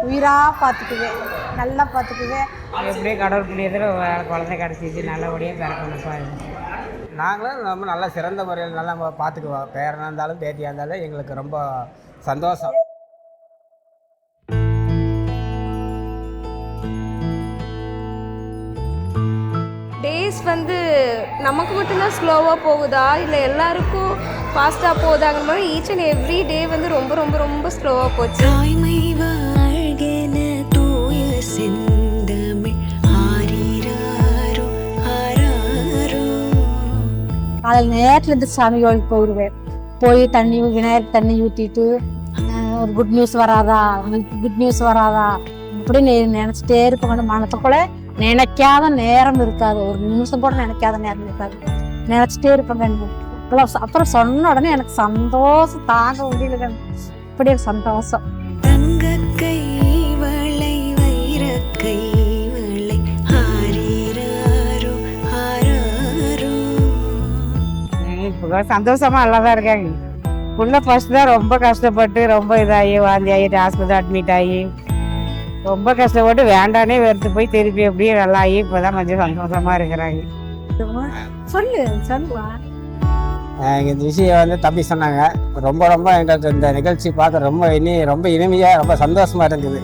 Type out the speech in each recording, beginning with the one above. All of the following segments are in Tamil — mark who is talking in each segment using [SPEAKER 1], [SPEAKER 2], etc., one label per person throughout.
[SPEAKER 1] உயிராக பார்த்துக்குவேன், நல்லா பார்த்துக்குவேன்.
[SPEAKER 2] எப்படியும் கடவுள் புண்ணியத்தில் குழந்தை கிடச்சிச்சு, நல்லபடியாக பிறக்கணும்ப்பா.
[SPEAKER 3] நாங்களும் ரொம்ப நல்லா சிறந்த முறையில் நல்லா பார்த்துக்குவோம். பேரனாக இருந்தாலும் பேத்தியாக இருந்தாலும் எங்களுக்கு ரொம்ப சந்தோஷம்.
[SPEAKER 4] டேஸ் வந்து நமக்கு மட்டும்தான் ஸ்லோவாக போகுதா இல்லை எல்லாருக்கும் ஃபாஸ்ட்டாக போகுதாங்கிற மாதிரி ஈச் அண்ட் எவ்ரி டே வந்து ரொம்ப ரொம்ப ரொம்ப ஸ்லோவாக போச்சு.
[SPEAKER 1] காலையில் நேரத்துலேருந்து சாமி கோயிலுக்கு போயிடுவேன். போய் விநாயகர் தண்ணி ஊற்றிட்டு ஒரு குட் நியூஸ் வராதா அப்படின்னு நினச்சிட்டே இருப்பாங்க. மனத்துக்குள்ள நினைக்காத நேரம் இருக்காது, ஒரு நிமிஷம் கூட நினைக்காத நேரம் இருக்காது, நினச்சிட்டே இருப்பாங்க. அப்புறம் சொன்ன உடனே எனக்கு சந்தோஷம் தாங்க முடியல. இப்படி ஒரு சந்தோஷம்.
[SPEAKER 2] இப்போ சந்தோஷமா நல்லாதான் இருக்காங்க. உள்ள ஃபர்ஸ்ட் தான் ரொம்ப கஷ்டப்பட்டு ரொம்ப இதாகி வாந்தி ஆகிட்டு ஹாஸ்பிட்டல் அட்மிட் ஆகி ரொம்ப கஷ்டப்பட்டு வேண்டானே வெறுத்து போய் திருப்பி எப்படியே நல்லா ஆகி இப்போதான் கொஞ்சம் சந்தோஷமா இருக்கிறாங்க.
[SPEAKER 3] இந்த விஷயம் வந்து தம்பி சொன்னாங்க. ரொம்ப ரொம்ப எங்களுக்கு இந்த நிகழ்ச்சி பார்க்க ரொம்ப இனிமையாக ரொம்ப சந்தோஷமா இருந்தது.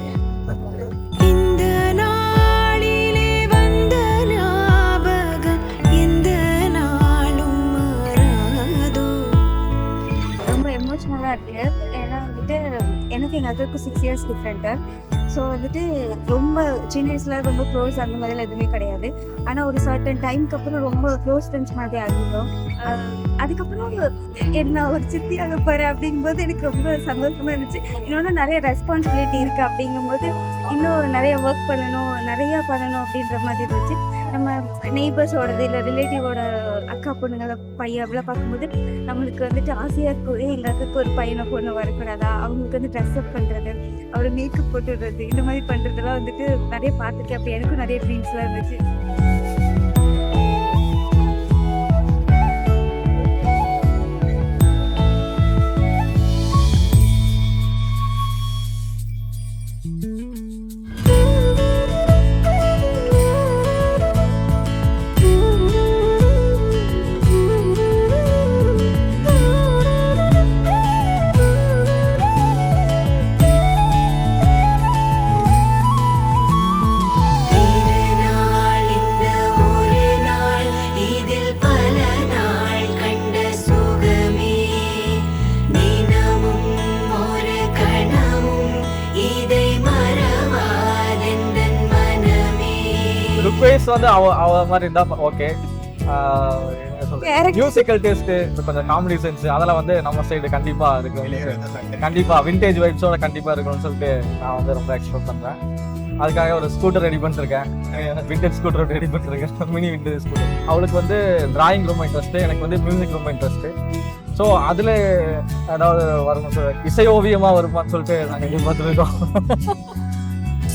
[SPEAKER 4] ரொம்ப எமோஷ்னலாக இருக்குது. ஏன்னா வந்துட்டு எனக்கு எங்கள் அக்காவுக்கு 6 years டிஃப்ரெண்ட்டு. ஸோ வந்துட்டு ரொம்ப சின்ன வயசில் ரொம்ப க்ளோஸ் அந்த மாதிரிலாம் எதுவுமே கிடையாது. ஆனால் ஒரு சர்டன் டைமுக்கு அப்புறம் ரொம்ப க்ளோஸ் ஃப்ரெண்ட்ஸ் மாதிரி ஆகிட்டோம். அதுக்கப்புறம் என்ன ஒரு சித்தி ஆக போகிறேன் அப்படிங்கும்போது எனக்கு ரொம்ப சந்தோஷமாக இருந்துச்சு. இன்னொன்று நிறைய ரெஸ்பான்சிபிலிட்டி இருக்குது அப்படிங்கும்போது இன்னும் நிறைய ஒர்க் பண்ணணும், நிறையா பண்ணணும் அப்படின்ற மாதிரி இருந்துச்சு. நம்ம நெய்பர்ஸோடது இல்லை ரிலேட்டிவோட அக்கா பொண்ணுங்களை பையன் அப்படிலாம் பார்க்கும்போது நம்மளுக்கு வந்துட்டு ஆசையாக இருக்கும், எங்கள் அக்காவுக்கு ஒரு பையனை பொண்ணு வரக்கூடாதா, அவங்களுக்கு வந்து ட்ரெஸ் அப் பண்ணுறது, அவரை மேக்கப் போட்டு விடுறது, இந்த மாதிரி பண்ணுறதுலாம் வந்துட்டு நிறைய பார்த்துருக்கேன். அப்போ எனக்கும் நிறைய ட்ரீம்ஸ்லாம் இருந்துச்சு.
[SPEAKER 5] ரிக்வெஸ்ட் வந்து அவ மாதிரி இருந்தா ஓகே. மியூசிக்கல் டேஸ்ட், கொஞ்சம் காமெடி சென்ஸ் அதெல்லாம் வந்து நம்ம சைடு கண்டிப்பா இருக்கு. கண்டிப்பா விண்டேஜ் வைப்ஸோட கண்டிப்பா இருக்கணும்னு சொல்லிட்டு நான் வந்து ரொம்ப எக்ஸ்பெக்ட் பண்றேன். அதுக்காக ஒரு ஸ்கூட்டர் ரெடி பண்ணிருக்கேன், விண்டேஜ் ஸ்கூட்டர் ரெடி பண்ணிருக்கேன், மினி விண்டேஜ் ஸ்கூட்டர். அவளுக்கு வந்து டிராயிங் ரொம்ப இன்ட்ரெஸ்ட், எனக்கு வந்து மியூசிக் ரொம்ப இன்ட்ரெஸ்ட். ஸோ அதில் ஏதாவது வரணும், இசை ஓவியமா வருமான்னு சொல்லிட்டு நாங்கள் எதிர்பார்த்துருக்கோம்.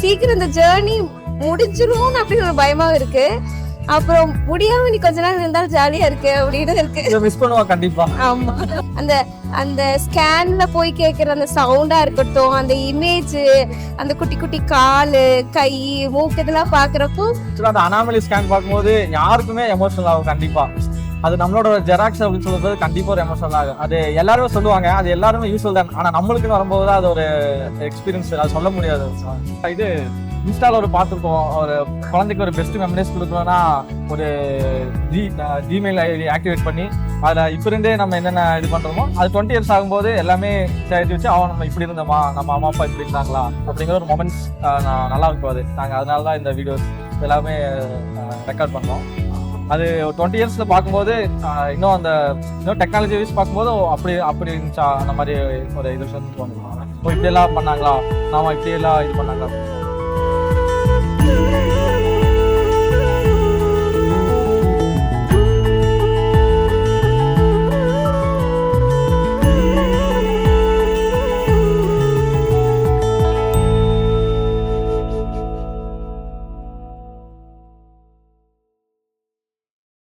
[SPEAKER 4] சீக்கிரம் இந்த ஜேர்னி முடிஞ்சிரும் அப்படின்னு ஒரு பயமா இருக்கு. அப்புறம் முடியாம நீ கொஞ்ச நாள் இருந்தாலும் ஜாலியா இருக்கு அப்படின்னு இருக்கு.
[SPEAKER 5] மிஸ் பண்ணுவோம் கண்டிப்பா.
[SPEAKER 4] ஆமா, அந்த அந்த ஸ்கேன்ல போய் கேட்கிற அந்த சவுண்டா இருக்கட்டும், அந்த இமேஜ், அந்த குட்டி குட்டி காலு கை மூக்கு இதெல்லாம் பாக்குறப்போ
[SPEAKER 5] அந்த அனாமலி ஸ்கேன் பார்க்கும்போது யாருக்குமே எமோஷனல் ஆகும் கண்டிப்பா. அது நம்மளோட ஜெராக்ஸ் அப்படின்னு சொல்லும்போது கண்டிப்பா ஒரு எமோஷனல் ஆகும். அது எல்லாருமே சொல்லுவாங்க, அது எல்லாருமே யூஸ்வல் தான். ஆனா நம்மளுக்குன்னு வரும்போது அது ஒரு எக்ஸ்பீரியன்ஸ், அது சொல்ல முடியாது. இது இன்ஸ்டால ஒரு பார்த்துருக்கோம், ஒரு குழந்தைக்கு ஒரு பெஸ்ட் மெமரிஸ் கொடுக்கணும்னா ஒரு ஜிமெயில் ஐடி ஆக்டிவேட் பண்ணி அதில் இப்போ இருந்தே நம்ம என்னென்ன இது பண்ணுறோமோ அது 20 years ஆகும்போது எல்லாமே சேர்த்து வச்சு நம்ம இப்படி இருந்தோமா, நம்ம அம்மா அப்பா இப்படி இருந்தாங்களா அப்படிங்கிற ஒரு மொமெண்ட்ஸ் நல்லா இருக்கும். அது நாங்கள் அதனால தான் இந்த வீடியோஸ் எல்லாமே ரெக்கார்ட் பண்ணோம். அது 20 years பார்க்கும்போது இன்னும் டெக்னாலஜி வைஸ் பார்க்கும்போது அப்படி இருந்துச்சா அந்த மாதிரி ஒரு இது தோணுது. இப்படி எல்லாம் பண்ணாங்களா, நாம இப்படி எல்லாம் இது பண்ணாங்களா.